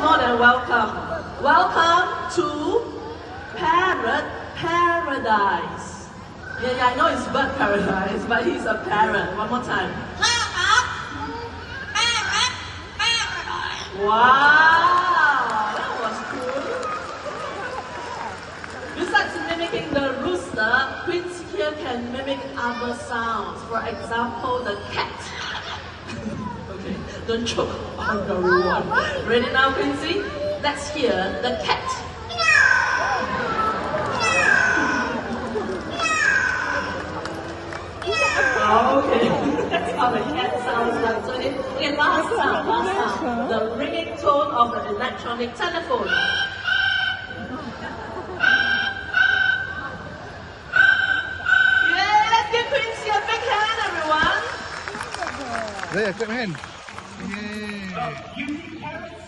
more than welcome. Welcome to Parrot Paradise. Yeah, I know it's bird paradise, but he's a parrot. One more time. Wow, that was cool. Besides mimicking the rooster, Quincy here can mimic other sounds. For example, the cat. Okay, don't choke on the reward. Ready now, Quincy? Let's hear the cat. Okay, that's how the cat sounds like. So okay, last sound. The ringing tone of the electronic telephone. Yeah, let's give Quincy a big hand, everyone. There, give him. Yay.